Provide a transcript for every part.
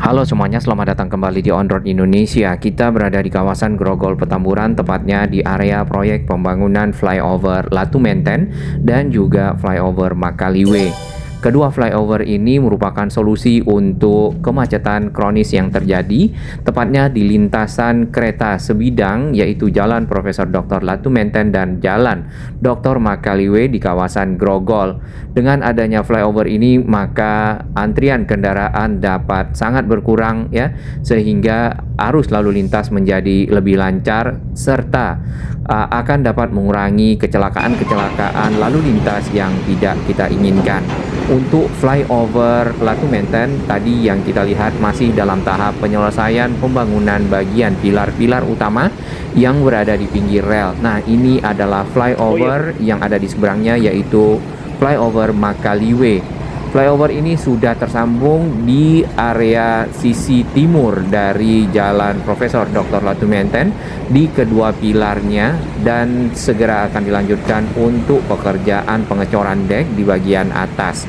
Halo semuanya, selamat datang kembali di On Road Indonesia. Kita berada di kawasan Grogol Petamburan, tepatnya di area proyek pembangunan flyover Latu Menten dan juga flyover Makaliwe. Kedua flyover ini merupakan solusi untuk kemacetan kronis yang terjadi, tepatnya di lintasan kereta sebidang, yaitu Jalan Profesor Dr. Latu Menten dan Jalan Dr. Makaliwe di kawasan Grogol. Dengan adanya flyover ini, maka antrian kendaraan dapat sangat berkurang ya, sehingga arus lalu lintas menjadi lebih lancar serta akan dapat mengurangi kecelakaan-kecelakaan lalu lintas yang tidak kita inginkan. Untuk flyover Latu Menten tadi yang kita lihat masih dalam tahap penyelesaian pembangunan bagian pilar-pilar utama yang berada di pinggir rel. Nah, ini adalah flyover yang ada di seberangnya, yaitu flyover Makaliwe. Flyover ini sudah tersambung di area sisi timur dari Jalan Profesor Dr. Latu Menten di kedua pilarnya, dan segera akan dilanjutkan untuk pekerjaan pengecoran dek di bagian atas.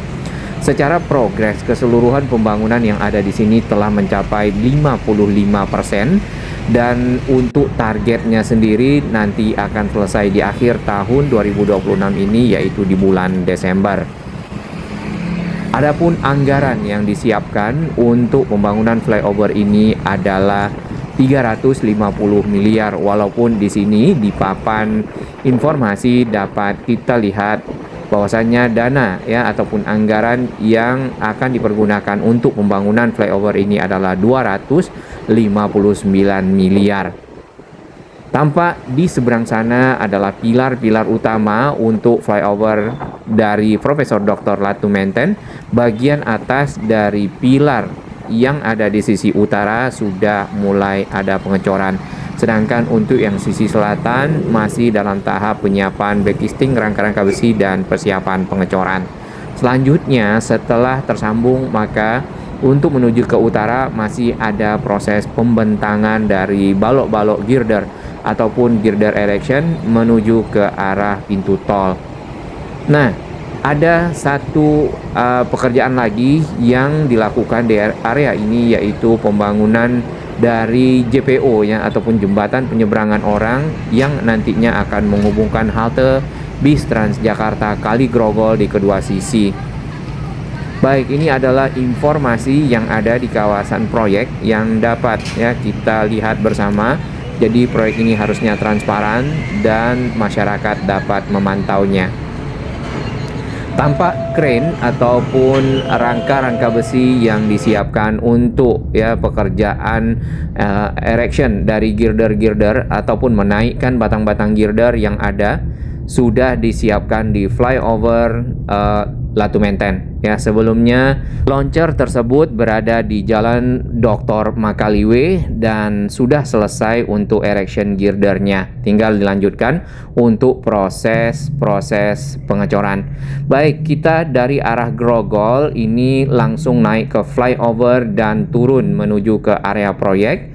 Secara progres keseluruhan pembangunan yang ada di sini telah mencapai 55%, dan untuk targetnya sendiri nanti akan selesai di akhir tahun 2026 ini, yaitu di bulan Desember. Adapun anggaran yang disiapkan untuk pembangunan flyover ini adalah 350 miliar, walaupun di sini di papan informasi dapat kita lihat bahwasanya dana ya ataupun anggaran yang akan dipergunakan untuk pembangunan flyover ini adalah 259 miliar. Tampak di seberang sana adalah pilar-pilar utama untuk flyover dari Profesor Dr. Latu Menten. Bagian atas dari pilar yang ada di sisi utara sudah mulai ada pengecoran. Sedangkan untuk yang sisi selatan masih dalam tahap penyiapan backisting, rangka-rangka besi, dan persiapan pengecoran. Selanjutnya setelah tersambung, maka untuk menuju ke utara masih ada proses pembentangan dari balok-balok girder ataupun girder erection menuju ke arah pintu tol. Nah, ada satu pekerjaan lagi yang dilakukan di area ini, yaitu pembangunan dari JPO ya ataupun jembatan penyeberangan orang yang nantinya akan menghubungkan halte bis Transjakarta Kali Grogol di kedua sisi. Baik, ini adalah informasi yang ada di kawasan proyek yang dapat ya kita lihat bersama. Jadi proyek ini harusnya transparan dan masyarakat dapat memantaunya. Tampak kren ataupun rangka-rangka besi yang disiapkan untuk ya pekerjaan erection dari girder-girder ataupun menaikkan batang-batang girder yang ada sudah disiapkan di flyover Latu Menten. Ya, sebelumnya launcher tersebut berada di Jalan Dr. Makaliwe dan sudah selesai untuk erection girdernya. Tinggal dilanjutkan untuk proses pengecoran. Baik, kita dari arah Grogol ini langsung naik ke flyover dan turun menuju ke area proyek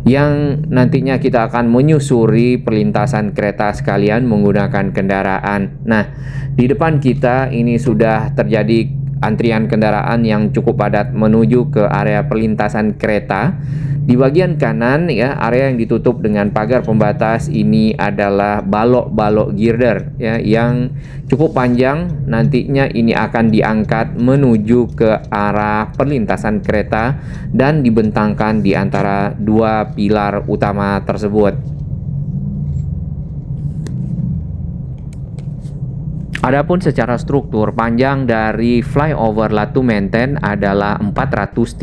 yang nantinya kita akan menyusuri perlintasan kereta sekalian menggunakan kendaraan. Nah, di depan kita ini sudah terjadi antrian kendaraan yang cukup padat menuju ke area perlintasan kereta. Di bagian kanan ya, area yang ditutup dengan pagar pembatas ini adalah balok-balok girder ya yang cukup panjang. Nantinya ini akan diangkat menuju ke arah perlintasan kereta dan dibentangkan di antara dua pilar utama tersebut. Adapun secara struktur, panjang dari flyover Latu Menten adalah 435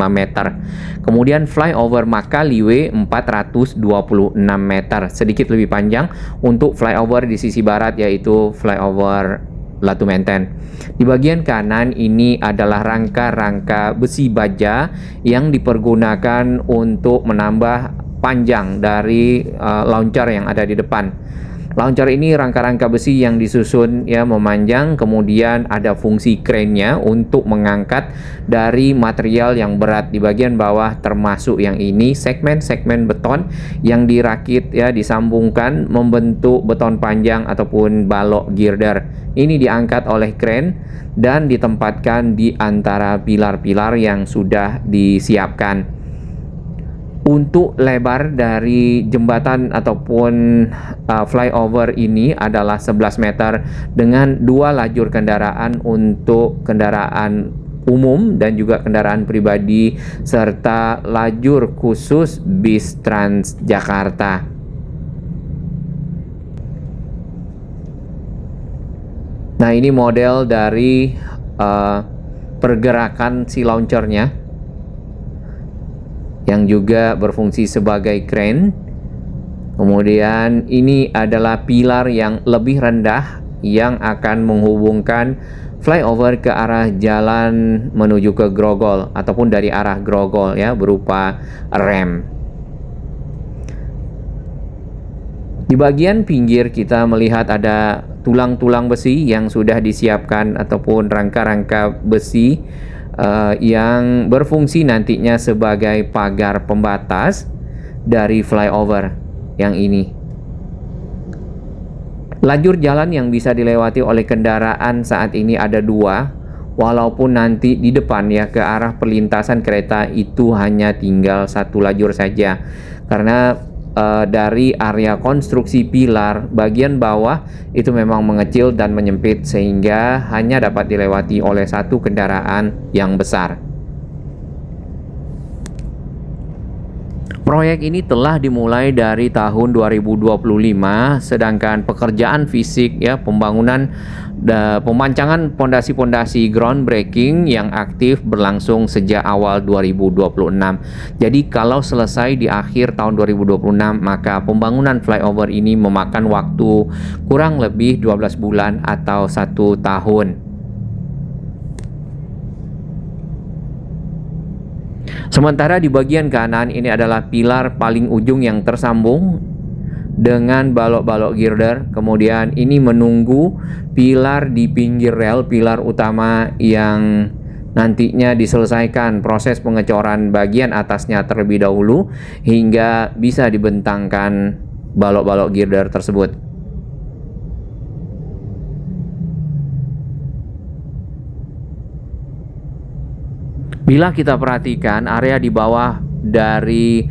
meter. Kemudian flyover Makaliwe 426 meter, sedikit lebih panjang untuk flyover di sisi barat, yaitu flyover Latu Menten. Di bagian kanan ini adalah rangka-rangka besi baja yang dipergunakan untuk menambah panjang dari launcher yang ada di depan. Launcher ini rangka-rangka besi yang disusun ya memanjang, kemudian ada fungsi crane-nya untuk mengangkat dari material yang berat di bagian bawah, termasuk yang ini segmen-segmen beton yang dirakit ya disambungkan membentuk beton panjang ataupun balok girder. Ini diangkat oleh crane dan ditempatkan di antara pilar-pilar yang sudah disiapkan. Untuk lebar dari jembatan ataupun flyover ini adalah 11 meter dengan 2 lajur kendaraan untuk kendaraan umum dan juga kendaraan pribadi serta lajur khusus bis Transjakarta. Nah, ini model dari pergerakan si launchernya yang juga berfungsi sebagai crane. Kemudian ini adalah pilar yang lebih rendah yang akan menghubungkan flyover ke arah jalan menuju ke Grogol ataupun dari arah Grogol ya, berupa rem. Di bagian pinggir kita melihat ada tulang-tulang besi yang sudah disiapkan ataupun rangka-rangka besi yang berfungsi nantinya sebagai pagar pembatas dari flyover yang ini. Lajur jalan yang bisa dilewati oleh kendaraan saat ini ada 2, walaupun nanti di depan ya ke arah perlintasan kereta itu hanya tinggal 1 lajur saja, karena dari area konstruksi pilar bagian bawah itu memang mengecil dan menyempit sehingga hanya dapat dilewati oleh 1 kendaraan yang besar. Proyek ini telah dimulai dari tahun 2025, sedangkan pekerjaan fisik ya pemancangan pondasi-pondasi groundbreaking yang aktif berlangsung sejak awal 2026. Jadi kalau selesai di akhir tahun 2026, maka pembangunan flyover ini memakan waktu kurang lebih 12 bulan atau 1 tahun. Sementara di bagian kanan ini adalah pilar paling ujung yang tersambung dengan balok-balok girder. Kemudian ini menunggu pilar di pinggir rel, pilar utama yang nantinya diselesaikan proses pengecoran bagian atasnya terlebih dahulu hingga bisa dibentangkan balok-balok girder tersebut. Bila kita perhatikan area di bawah dari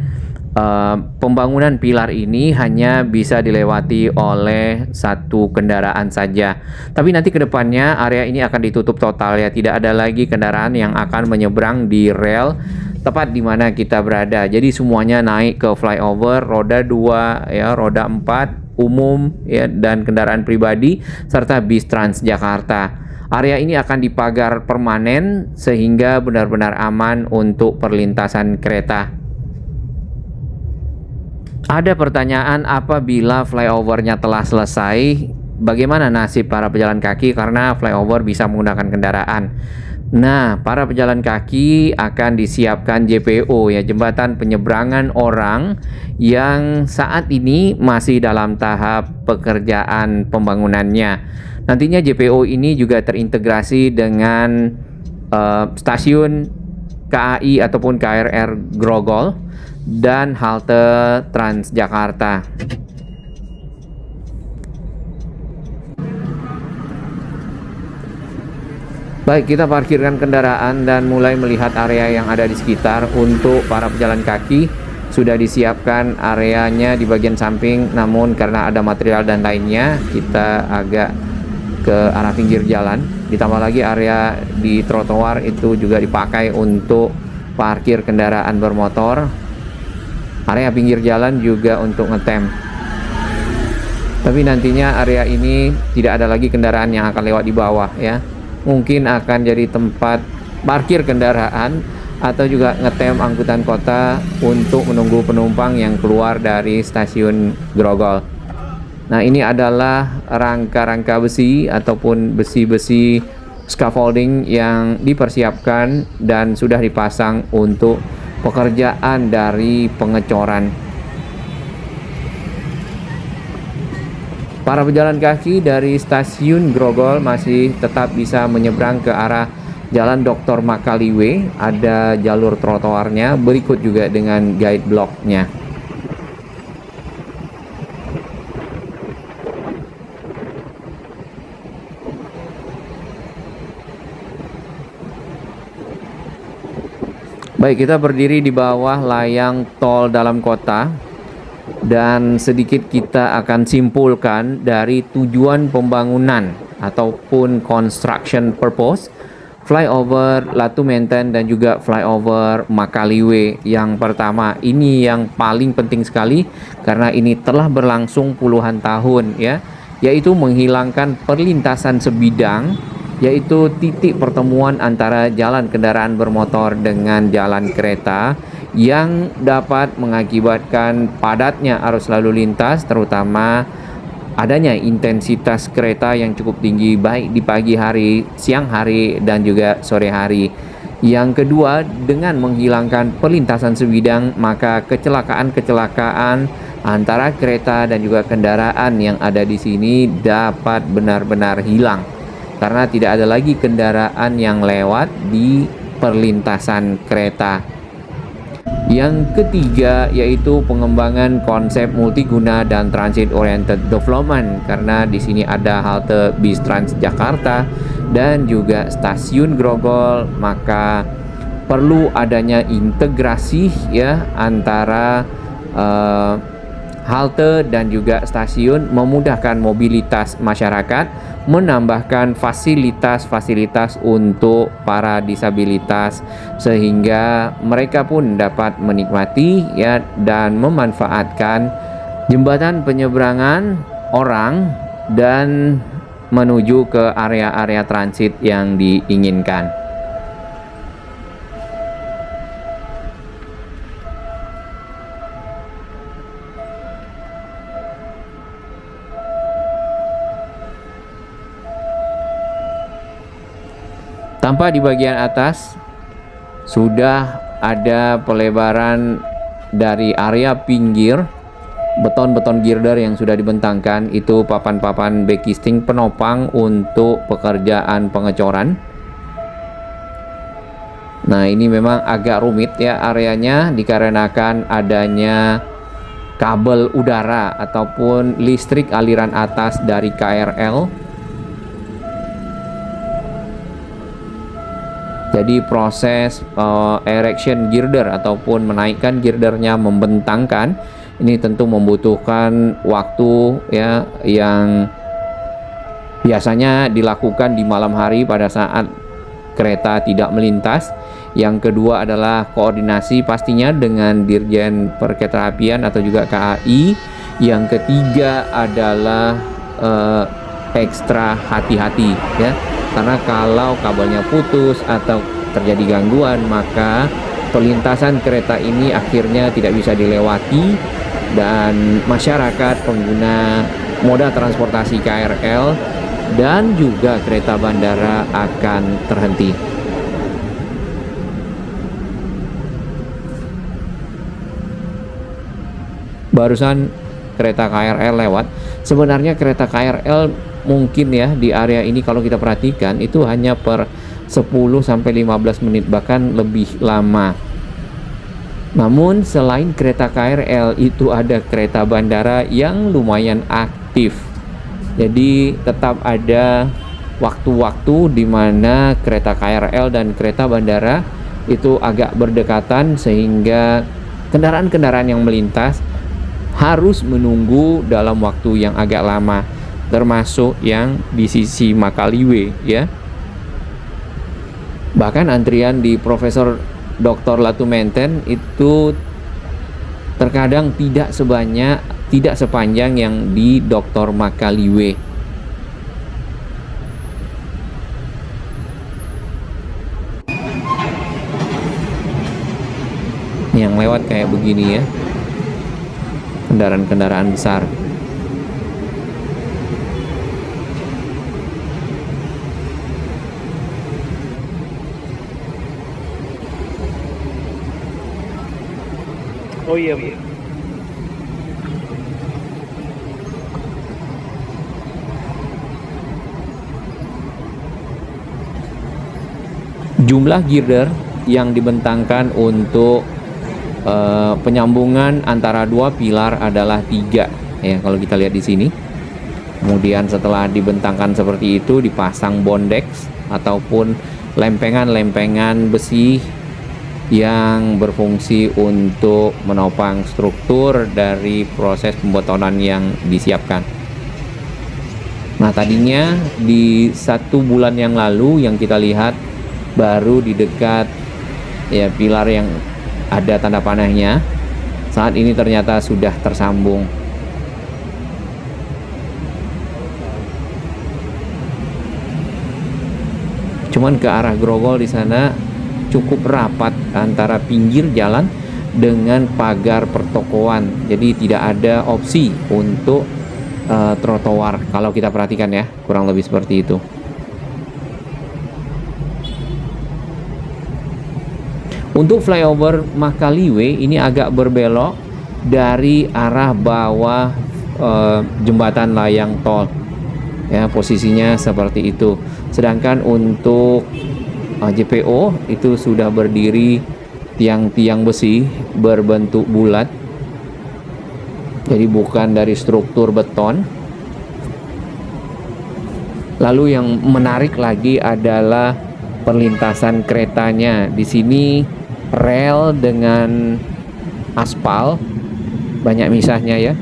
pembangunan pilar ini hanya bisa dilewati oleh 1 kendaraan saja. Tapi nanti ke depannya area ini akan ditutup total ya, tidak ada lagi kendaraan yang akan menyeberang di rel tepat di mana kita berada. Jadi semuanya naik ke flyover, roda 2 ya, roda 4 umum ya dan kendaraan pribadi serta bis Transjakarta. Area ini akan dipagar permanen sehingga benar-benar aman untuk perlintasan kereta. Ada pertanyaan, apabila flyovernya telah selesai, bagaimana nasib para pejalan kaki karena flyover bisa menggunakan kendaraan? Nah, para pejalan kaki akan disiapkan JPO ya, jembatan penyeberangan orang, yang saat ini masih dalam tahap pekerjaan pembangunannya. Nantinya JPO ini juga terintegrasi dengan stasiun KAI ataupun KRR Grogol dan halte Transjakarta. Baik, kita parkirkan kendaraan dan mulai melihat area yang ada di sekitar. Untuk para pejalan kaki sudah disiapkan areanya di bagian samping, namun karena ada material dan lainnya kita agak ke arah pinggir jalan. Ditambah lagi area di trotoar itu juga dipakai untuk parkir kendaraan bermotor. Area pinggir jalan juga untuk ngetem. Tapi nantinya area ini tidak ada lagi kendaraan yang akan lewat di bawah ya. Mungkin akan jadi tempat parkir kendaraan atau juga ngetem angkutan kota untuk menunggu penumpang yang keluar dari stasiun Grogol. Nah, ini adalah rangka-rangka besi ataupun besi-besi scaffolding yang dipersiapkan dan sudah dipasang untuk pekerjaan dari pengecoran. Para pejalan kaki dari stasiun Grogol masih tetap bisa menyeberang ke arah Jalan Dr. Makaliwe. Ada jalur trotoarnya, berikut juga dengan guide block-nya. Baik, kita berdiri di bawah layang tol dalam kota dan sedikit kita akan simpulkan dari tujuan pembangunan ataupun construction purpose flyover Latu Menten dan juga flyover Makaliwe. Yang pertama, ini yang paling penting sekali karena ini telah berlangsung puluhan tahun ya, yaitu menghilangkan perlintasan sebidang, yaitu titik pertemuan antara jalan kendaraan bermotor dengan jalan kereta yang dapat mengakibatkan padatnya arus lalu lintas, terutama adanya intensitas kereta yang cukup tinggi baik di pagi hari, siang hari, dan juga sore hari. Yang kedua, dengan menghilangkan perlintasan sebidang, maka kecelakaan-kecelakaan antara kereta dan juga kendaraan yang ada di sini dapat benar-benar hilang karena tidak ada lagi kendaraan yang lewat di perlintasan kereta. Yang ketiga yaitu pengembangan konsep multiguna dan transit oriented development, karena di sini ada halte bis Transjakarta dan juga stasiun Grogol, maka perlu adanya integrasi ya antara halte dan juga stasiun, memudahkan mobilitas masyarakat, menambahkan fasilitas-fasilitas untuk para disabilitas sehingga mereka pun dapat menikmati ya dan memanfaatkan jembatan penyeberangan orang dan menuju ke area-area transit yang diinginkan. Tampak di bagian atas sudah ada pelebaran dari area pinggir, beton-beton girder yang sudah dibentangkan, itu papan-papan backisting penopang untuk pekerjaan pengecoran. Nah, ini memang agak rumit ya areanya dikarenakan adanya kabel udara ataupun listrik aliran atas dari KRL. Jadi proses erection girder ataupun menaikkan girdernya, membentangkan, ini tentu membutuhkan waktu ya yang biasanya dilakukan di malam hari pada saat kereta tidak melintas. Yang kedua adalah koordinasi pastinya dengan Dirjen Perkeretaapian atau juga KAI. Yang ketiga adalah ekstra hati-hati ya. Karena kalau kabelnya putus atau terjadi gangguan, maka perlintasan kereta ini akhirnya tidak bisa dilewati dan masyarakat pengguna moda transportasi KRL dan juga kereta bandara akan terhenti. Barusan kereta KRL lewat. Sebenarnya kereta KRL mungkin ya di area ini kalau kita perhatikan itu hanya per 10 sampai 15 menit bahkan lebih lama. Namun selain kereta KRL itu ada kereta bandara yang lumayan aktif. Jadi tetap ada waktu-waktu di mana kereta KRL dan kereta bandara itu agak berdekatan sehingga kendaraan-kendaraan yang melintas harus menunggu dalam waktu yang agak lama, termasuk yang di sisi Makaliwe ya. Bahkan antrian di Profesor Dr. Latu Menten itu terkadang tidak sepanjang yang di Dr. Makaliwe. Yang lewat kayak begini ya, kendaraan-kendaraan besar. Oh iya, Bu. Jumlah girder yang dibentangkan untuk penyambungan antara dua pilar adalah 3 ya, kalau kita lihat di sini. Kemudian setelah dibentangkan seperti itu, dipasang bondex ataupun lempengan-lempengan besi yang berfungsi untuk menopang struktur dari proses pembetonan yang disiapkan. Nah, tadinya di 1 bulan yang lalu yang kita lihat baru di dekat ya pilar yang ada tanda panahnya, saat ini ternyata sudah tersambung. Cuman ke arah Grogol di sana cukup rapat antara pinggir jalan dengan pagar pertokoan. Jadi tidak ada opsi untuk trotoar kalau kita perhatikan ya, kurang lebih seperti itu. Untuk flyover Makaliwe ini agak berbelok dari arah bawah jembatan layang tol. Ya, posisinya seperti itu. Sedangkan untuk JPO itu sudah berdiri tiang-tiang besi berbentuk bulat. Jadi bukan dari struktur beton. Lalu yang menarik lagi adalah perlintasan keretanya. Di sini rel dengan aspal banyak misahnya ya.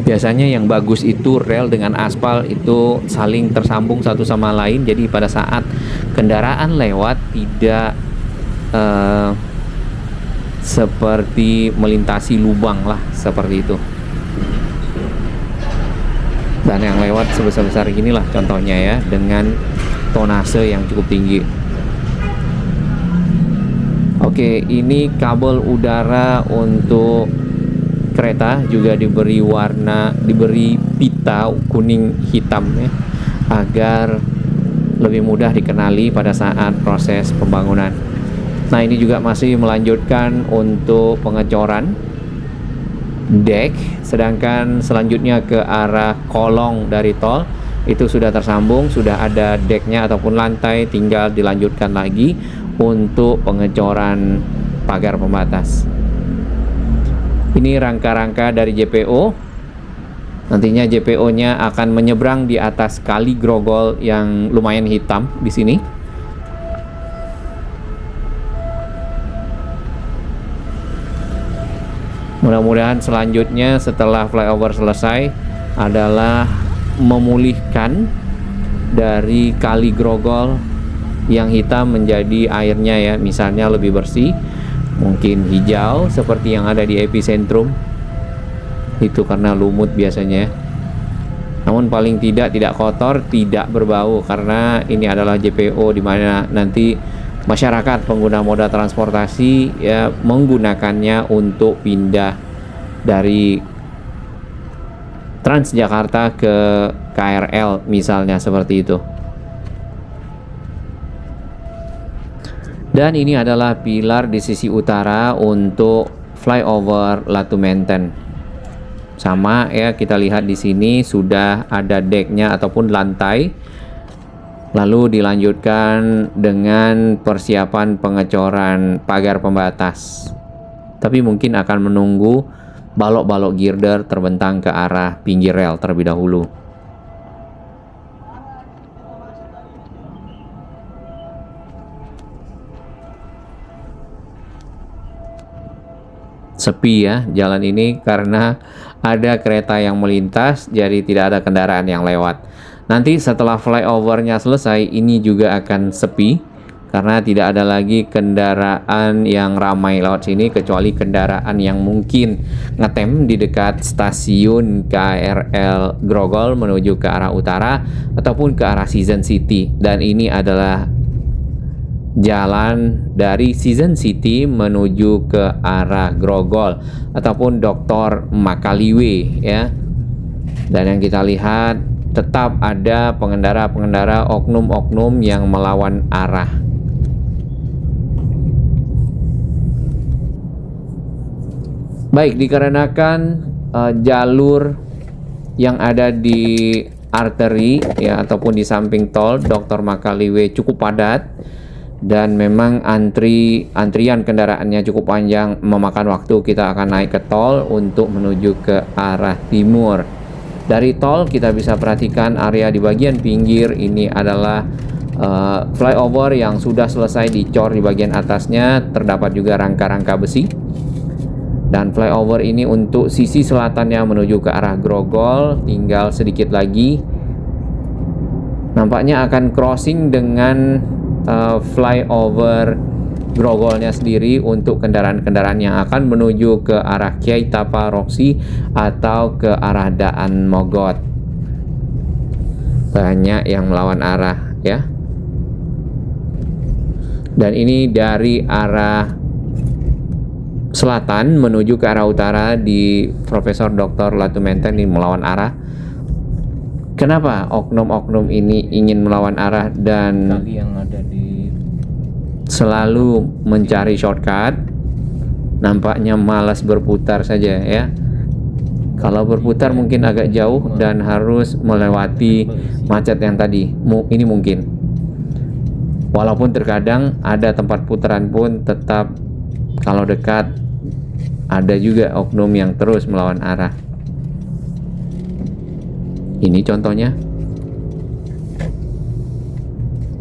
Biasanya yang bagus itu rel dengan aspal itu saling tersambung satu sama lain, jadi pada saat kendaraan lewat tidak seperti melintasi lubang lah, seperti itu. Dan yang lewat sebesar-besar inilah contohnya ya, dengan tonase yang cukup tinggi. Oke, ini kabel udara untuk kereta juga diberi pita kuning hitam ya, agar lebih mudah dikenali pada saat proses pembangunan. Nah, ini juga masih melanjutkan untuk pengecoran dek, sedangkan selanjutnya ke arah kolong dari tol itu sudah tersambung, sudah ada deknya ataupun lantai, tinggal dilanjutkan lagi untuk pengecoran pagar pembatas. Ini rangka-rangka dari JPO. Nantinya JPO-nya akan menyeberang di atas Kali Grogol yang lumayan hitam di sini. Mudah-mudahan selanjutnya setelah flyover selesai adalah memulihkan dari Kali Grogol yang hitam menjadi airnya ya, misalnya lebih bersih, mungkin hijau seperti yang ada di epicentrum. Itu karena lumut biasanya. Namun paling tidak kotor, tidak berbau, karena ini adalah JPO di mana nanti masyarakat pengguna moda transportasi ya menggunakannya untuk pindah dari Transjakarta ke KRL misalnya, seperti itu. Dan ini adalah pilar di sisi utara untuk flyover Latu Menten. Sama ya, kita lihat di sini sudah ada deknya ataupun lantai. Lalu dilanjutkan dengan persiapan pengecoran pagar pembatas. Tapi mungkin akan menunggu balok-balok girder terbentang ke arah pinggir rel terlebih dahulu. Sepi ya jalan ini karena ada kereta yang melintas, jadi tidak ada kendaraan yang lewat. Nanti setelah flyovernya selesai, ini juga akan sepi karena tidak ada lagi kendaraan yang ramai lewat sini, kecuali kendaraan yang mungkin ngetem di dekat stasiun KRL Grogol menuju ke arah utara ataupun ke arah Season City. Dan ini adalah jalan dari Season City menuju ke arah Grogol ataupun Dr. Makaliwe ya. Dan yang kita lihat tetap ada pengendara-pengendara oknum-oknum yang melawan arah. Baik, dikarenakan jalur yang ada di arteri ya ataupun di samping tol Dr. Makaliwe cukup padat dan memang antrian kendaraannya cukup panjang, memakan waktu. Kita akan naik ke tol untuk menuju ke arah timur. Dari tol kita bisa perhatikan area di bagian pinggir ini adalah flyover yang sudah selesai dicor di bagian atasnya, terdapat juga rangka-rangka besi. Dan flyover ini untuk sisi selatannya menuju ke arah Grogol tinggal sedikit lagi. Nampaknya akan crossing dengan flyover Grogolnya sendiri untuk kendaraan-kendaraan yang akan menuju ke arah Kiai Tapa Roksi atau ke arah Daan Mogot. Banyak yang melawan arah ya. Dan ini dari arah selatan menuju ke arah utara di Profesor Dr. Latumenten ini melawan arah. Kenapa oknum-oknum ini ingin melawan arah dan yang ada di selalu mencari shortcut? Nampaknya malas berputar saja ya. Kalau berputar mungkin agak jauh dan harus melewati macet yang tadi. Ini mungkin. Walaupun terkadang ada tempat putaran pun tetap kalau dekat ada juga oknum yang terus melawan arah. Ini contohnya.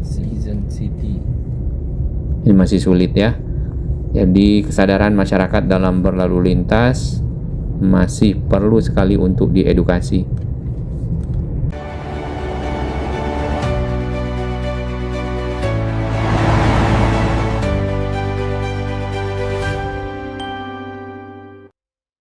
Season City. Ini masih sulit ya. Jadi kesadaran masyarakat dalam berlalu lintas masih perlu sekali untuk diedukasi.